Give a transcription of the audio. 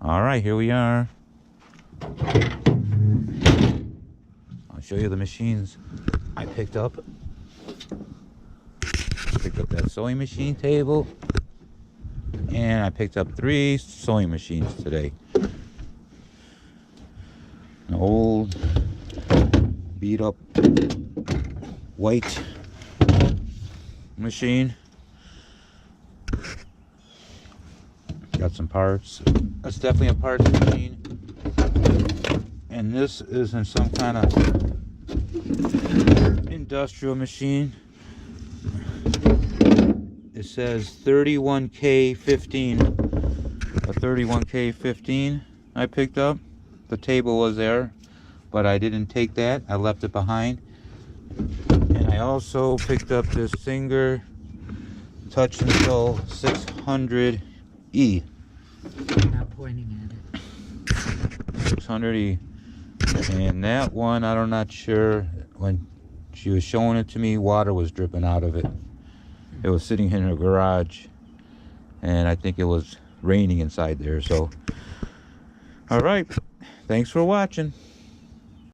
All right, here we are. I'll show you the machines I picked up. Picked up that sewing machine table, and I picked up 3 sewing machines today. An old beat up white machine. Got some parts. That's definitely a parts machine. And this is in some kind of industrial machine. It says 31k-15. A 31k-15 I picked up. The table was there, but I didn't take that. I left it behind. And I also picked up this Singer Touch and Sew 600E. Not pointing at it. 600E. And that one, I'm not sure. When she was showing it to me, water was dripping out of it. It was sitting in her garage, and I think it was raining inside there. So, all right, thanks for watching.